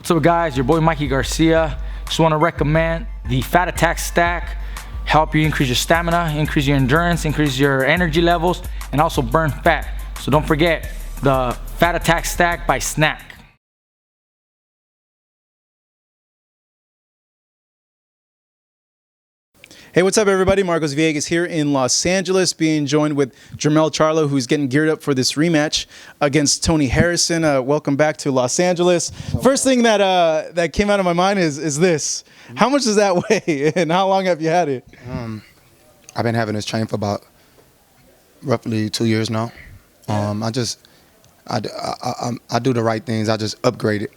What's up, guys? Your boy Mikey Garcia. Just want to recommend the Fat Attack Stack. Help you increase your stamina, increase your endurance, increase your energy levels, and also burn fat. So don't forget the Fat Attack Stack by Snack. Hey, what's up, everybody? Marcos Villegas here in Los Angeles, being joined with Jermell Charlo, who's getting geared up for this rematch against Tony Harrison. Welcome back to Los Angeles. First thing that came out of my mind is this. How much does that weigh, and how long have you had it? I've been having this chain for about roughly 2 years now. I do the right things. I just upgrade it.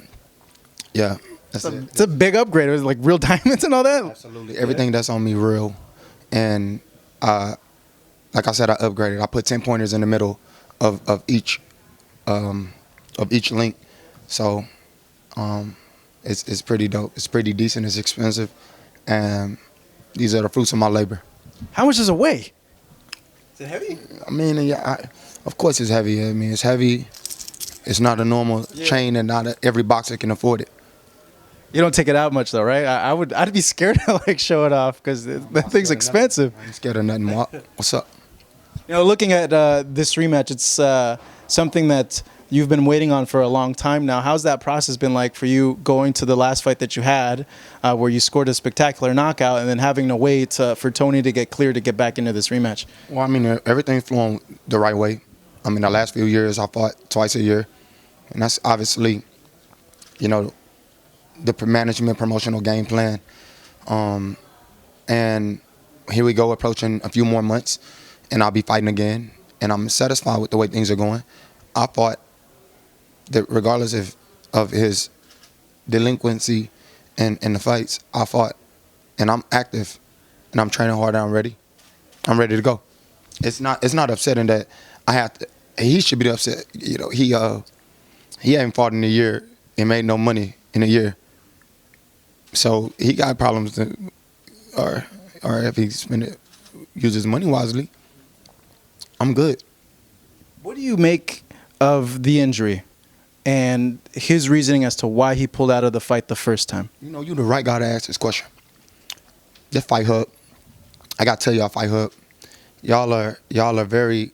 Yeah. It's a big upgrade. It was like real diamonds and all that? Absolutely. Everything that's on me real. And like I said, I upgraded. I put 10 pointers in the middle of each link. So it's pretty dope. It's pretty decent. It's expensive. And these are the fruits of my labor. How much does it weigh? Is it heavy? I mean, yeah, of course it's heavy. I mean, it's heavy. It's not a normal chain, and not every boxer can afford it. You don't take it out much though, right? I'd be scared to like show it off because that thing's expensive. I ain't scared of nothing. What's up? You know, looking at this rematch, it's something that you've been waiting on for a long time now. How's that process been like for you, going to the last fight that you had, where you scored a spectacular knockout, and then having to wait for Tony to get cleared to get back into this rematch? Well, I mean, everything's flowing the right way. I mean, the last few years I fought twice a year, and that's obviously, you know, the management promotional game plan. And here we go, approaching a few more months, and I'll be fighting again. And I'm satisfied with the way things are going. I fought that regardless of his delinquency in the fights, I fought, and I'm active, and I'm training hard, and I'm ready. I'm ready to go. It's not upsetting that I have to. He should be upset. You know, he hadn't fought in a year and made no money in a year. So he got problems, or if he uses money wisely, I'm good. What do you make of the injury and his reasoning as to why he pulled out of the fight the first time? You know, you're the right guy to ask this question. This Fight Hub, I gotta tell y'all, Fight Hub, y'all are very,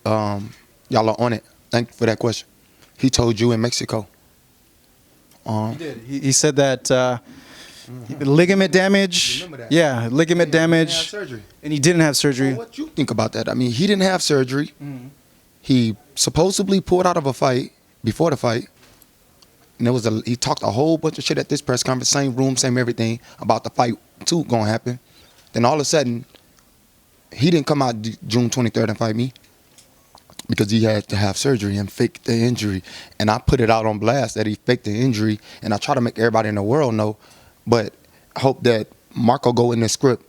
y'all are on it. Thank you for that question. He told you in Mexico. He did. He said that. Ligament damage. Yeah, ligament damage. Surgery. And he didn't have surgery. Well, what you think about that? I mean, he didn't have surgery. He supposedly pulled out of a fight before the fight. And he talked a whole bunch of shit at this press conference, same room, same everything, about the fight too gonna happen. Then all of a sudden, he didn't come out June 23rd and fight me because he had to have surgery and fake the injury. And I put it out on blast that he faked the injury, and I try to make everybody in the world know. But I hope that Marco go in the script,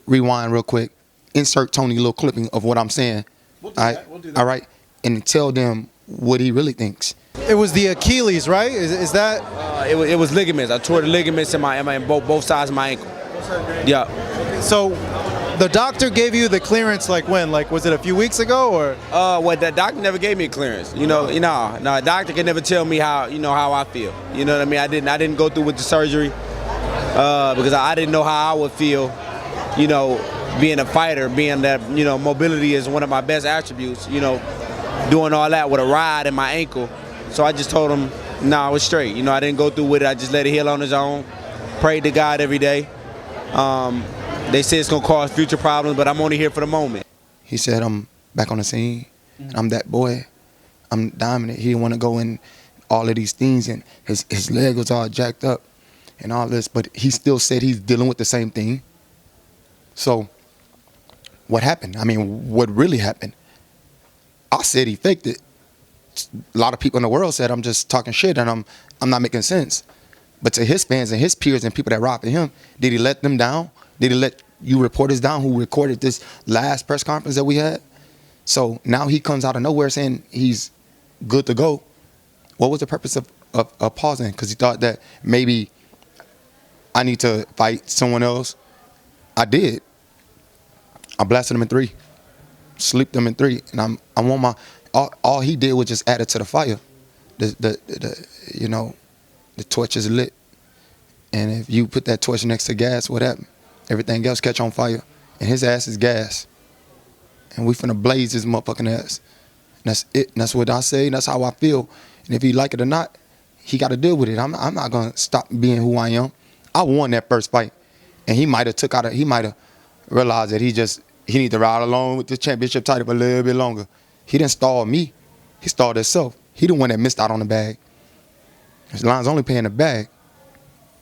rewind real quick, insert Tony a little clipping of what I'm saying. We'll do that. All right, and tell them what he really thinks. It was the Achilles, right? Is that? It was ligaments. I tore the ligaments in both sides of my ankle. Yeah. So the doctor gave you the clearance like when? Like, was it a few weeks ago or? Well, the doctor never gave me a clearance. No, the doctor can never tell me how I feel. You know what I mean? I didn't go through with the surgery because I didn't know how I would feel. You know, being a fighter, being that mobility is one of my best attributes. You know, doing all that with a rod in my ankle. So I just told him, I was straight. I didn't go through with it. I just let it heal on its own. Prayed to God every day. They say it's going to cause future problems, but I'm only here for the moment. He said, I'm back on the scene. I'm that boy. I'm dominant. He didn't want to go in all of these things, and his leg was all jacked up and all this, but he still said he's dealing with the same thing. So what happened? I mean, what really happened? I said he faked it. A lot of people in the world said I'm just talking shit and I'm not making sense. But to his fans and his peers and people that ride for him, did he let them down? Did he let you reporters down who recorded this last press conference that we had? So now he comes out of nowhere saying he's good to go. What was the purpose of pausing? Because he thought that maybe I need to fight someone else. I did. I blasted him in 3, sleeped him in 3, and I want all he did was just add it to the fire. the torch is lit. And if you put that torch next to gas, what happened? Everything else catch on fire. And his ass is gas. And we finna blaze his motherfucking ass. And that's it. And that's what I say. And that's how I feel. And if he like it or not, he got to deal with it. I'm not going to stop being who I am. I won that first fight. And he might have realized that he need to ride along with the championship title for a little bit longer. He didn't stall me. He stalled himself. He the one that missed out on the bag. His line's only paying the bag.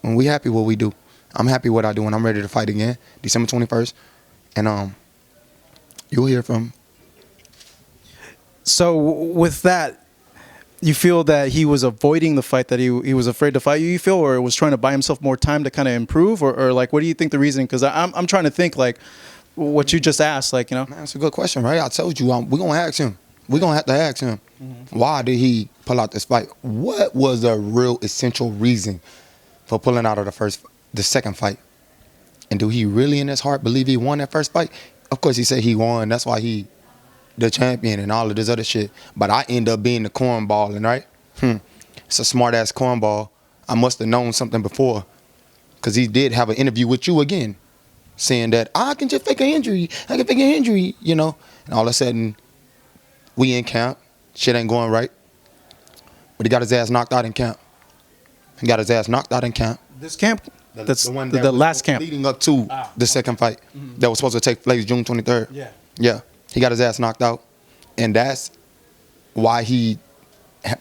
When we happy what we do. I'm happy what I do, and I'm ready to fight again, December 21st. And you'll hear from him. So with that, you feel that he was avoiding the fight, that he was afraid to fight you feel, or was trying to buy himself more time to kind of improve, or like, what do you think the reason? Because I'm trying to think, like, what you just asked, like, you know. Man, that's a good question, right? I told you, we're going to ask him. We're going to have to ask him, why did he pull out this fight? What was the real essential reason for pulling out of the second fight? And do he really in his heart believe he won that first fight? Of course he said he won. That's why he the champion and all of this other shit. But I end up being the cornball, right? It's a smart-ass cornball. I must have known something before, because he did have an interview with you again, saying that I can just fake an injury. I can fake an injury, you know. And all of a sudden, we in camp. Shit ain't going right. But he got his ass knocked out in camp. He got his ass knocked out in camp. This camp? That's the one the last camp. leading up to the second fight that was supposed to take place June 23rd. Yeah. He got his ass knocked out. And that's why he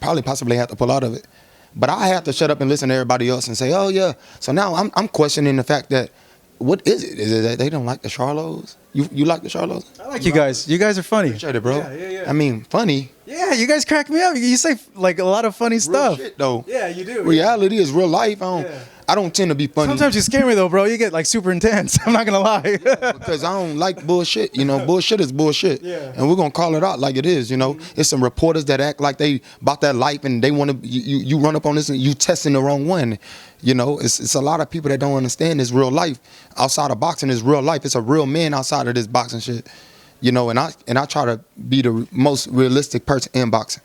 possibly had to pull out of it. But I have to shut up and listen to everybody else and say, oh, yeah. So now I'm questioning the fact that, what is it? Is it that they don't like the Charlos? You like the Charlos? I like you guys. You guys are funny. Appreciate it, bro. Yeah. I mean, funny. Yeah, you guys crack me up. You say like a lot of funny stuff. Real shit, though. Yeah, you do. Reality is real life. I don't tend to be funny. Sometimes you scare me though, bro. You get like super intense. I'm not gonna lie. Because I don't like bullshit. You know, bullshit is bullshit. Yeah. And we're gonna call it out like it is. You know, it's some reporters that act like they about that life and they want to. You run up on this and you testing the wrong one. You know, it's a lot of people that don't understand this real life. Outside of boxing is real life. It's a real man outside of this boxing shit. You know, and I try to be the most realistic person in boxing.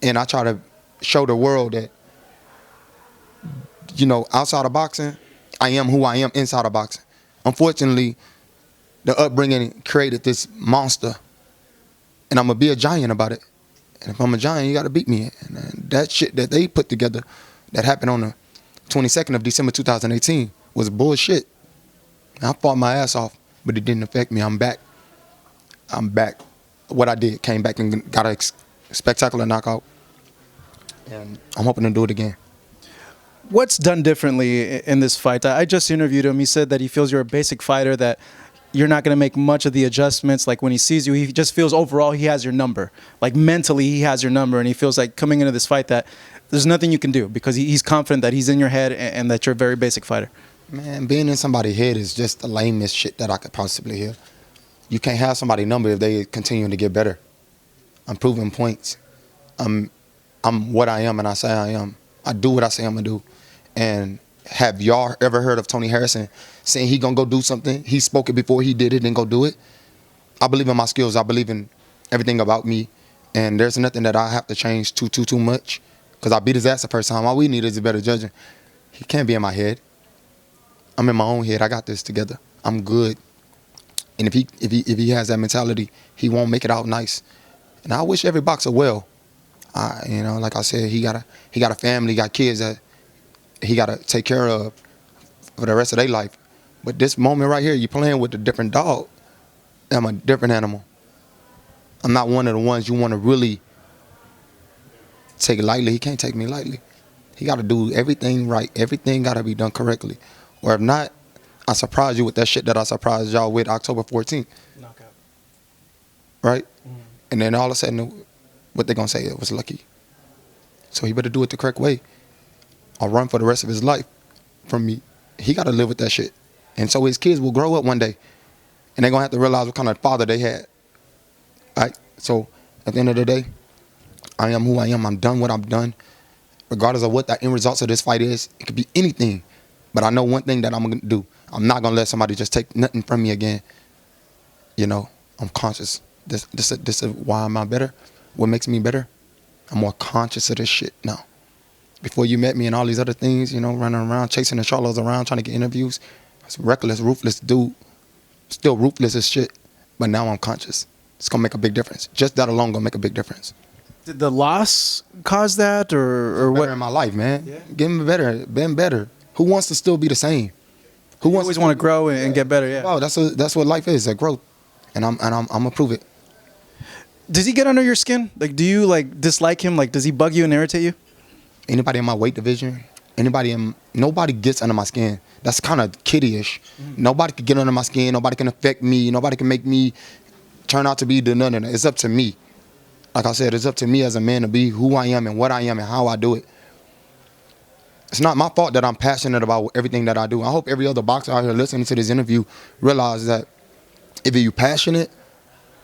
And I try to show the world that, you know, outside of boxing, I am who I am inside of boxing. Unfortunately, the upbringing created this monster. And I'm going to be a giant about it. And if I'm a giant, you got to beat me. And that shit that they put together that happened on the 22nd of December 2018 was bullshit. I fought my ass off, but it didn't affect me. I'm back. What I did, came back and got a spectacular knockout. And I'm hoping to do it again. What's done differently in this fight? I just interviewed him. He said that he feels you're a basic fighter, that you're not going to make much of the adjustments. Like when he sees you, he just feels overall he has your number. Like mentally he has your number, and he feels like coming into this fight that there's nothing you can do because he's confident that he's in your head and that you're a very basic fighter. Man, being in somebody's head is just the lamest shit that I could possibly hear. You can't have somebody's number if they continuing to get better. I'm proving points. I'm what I am and I say I am. I do what I say I'm going to do. And have y'all ever heard of Tony Harrison saying he going to go do something? He spoke it before he did it and go do it. I believe in my skills. I believe in everything about me. And there's nothing that I have to change too much. Because I beat his ass the first time. All we need is a better judging. He can't be in my head. I'm in my own head. I got this together. I'm good. And if he has that mentality, he won't make it out nice. And I wish every boxer well. You know, like I said, he got a family, got kids that he got to take care of for the rest of their life. But this moment right here, you're playing with a different dog. I'm a different animal. I'm not one of the ones you want to really take lightly. He can't take me lightly. He got to do everything right. Everything got to be done correctly. Or if not, I surprise you with that shit that I surprised y'all with October 14th. Knockout. Right? And then all of a sudden, what they going to say? It was lucky. So he better do it the correct way. I'll run for the rest of his life from me. He got to live with that shit. And so his kids will grow up one day. And they're going to have to realize what kind of father they had. Right? So at the end of the day, I am who I am. I'm done what I'm done. Regardless of what the end results of this fight is, it could be anything. But I know one thing that I'm going to do. I'm not going to let somebody just take nothing from me again. You know, I'm conscious. This is why am I better? What makes me better? I'm more conscious of this shit now. before you met me and all these other things, you know, running around, chasing the Charlos around, trying to get interviews. I was a reckless, ruthless dude. Still ruthless as shit, but now I'm conscious. It's going to make a big difference. Just that alone going to make a big difference. Did the loss cause that, or what? Better in my life, man. Yeah. Getting better, been better. Who wants to still be the same? Who wants always want to grow and get better, yeah. Oh, that's what life is, a growth. And I'm gonna prove it. Does he get under your skin? Like, do you like dislike him? Like, does he bug you and irritate you? Anybody in my weight division, nobody gets under my skin. That's kind of kiddie-ish. Nobody can get under my skin. Nobody can affect me. Nobody can make me turn out to be the none of that. It's up to me. Like I said, it's up to me as a man to be who I am and what I am and how I do it. It's not my fault that I'm passionate about everything that I do. I hope every other boxer out here listening to this interview realize that if you're passionate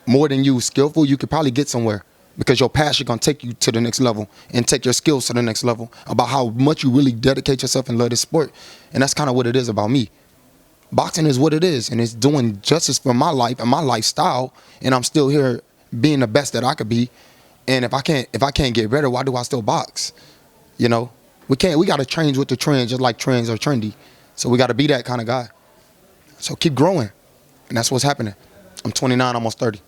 more than you skillful, you could probably get somewhere, because your passion gonna take you to the next level and take your skills to the next level about how much you really dedicate yourself and love this sport. And that's kind of what it is about me. Boxing is what it is, and it's doing justice for my life and my lifestyle, and I'm still here being the best that I could be. And if I can't get better, why do I still box? You know, we got to change with the trends, just like trends are trendy. So we got to be that kind of guy. So keep growing, and that's what's happening. I'm 29, almost 30.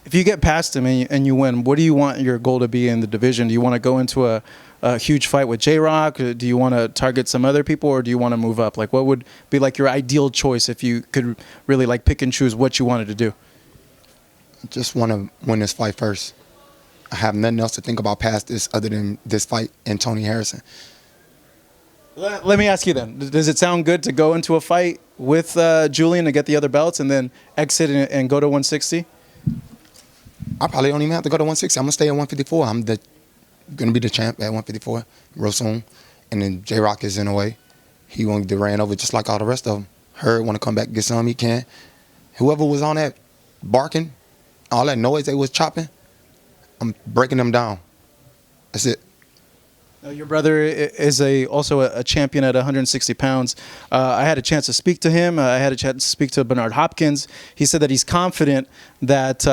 If you get past him and you win, what do you want your goal to be in the division? Do you want to go into a huge fight with J-Rock? Do you want to target some other people, or do you want to move up? Like, what would be like your ideal choice if you could really like pick and choose what you wanted to do? Just want to win this fight first. I have nothing else to think about past this other than this fight and Tony Harrison. Let me ask you then, does it sound good to go into a fight with Julian to get the other belts and then exit and go to 160? I probably don't even have to go to 160. I'm going to stay at 154. I'm going to be the champ at 154 real soon. And then J-Rock is in a way. He won't get ran over just like all the rest of them. Heard want to come back and get some, he can. Whoever was on that barking, all that noise they was chopping, I'm breaking them down. That's it. Your brother is also a champion at 160 pounds. I had a chance to speak to him. I had a chance to speak to Bernard Hopkins. He said that he's confident that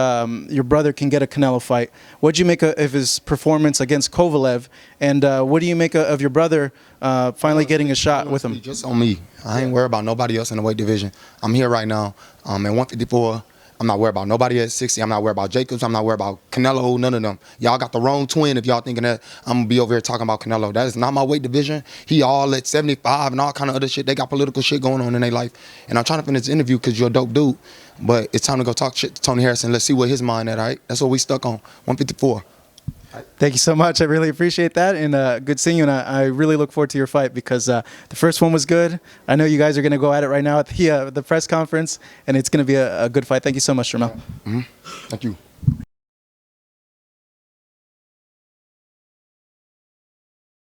your brother can get a Canelo fight. What do you make of his performance against Kovalev? And what do you make of your brother finally getting a shot with him? Just on me. I ain't worried about nobody else in the weight division. I'm here right now. At 154. I'm not worried about nobody at 60. I'm not worried about Jacobs. I'm not worried about Canelo, none of them. Y'all got the wrong twin if y'all thinking that I'm going to be over here talking about Canelo. That is not my weight division. He all at 75 and all kind of other shit. They got political shit going on in their life. And I'm trying to finish this interview because you're a dope dude. But it's time to go talk shit to Tony Harrison. Let's see where his mind at, all right? That's what we stuck on, 154. Thank you so much. I really appreciate that, and good seeing you. And I really look forward to your fight because the first one was good. I know you guys are going to go at it right now at the press conference, and it's going to be a good fight. Thank you so much, Jermell. Thank you.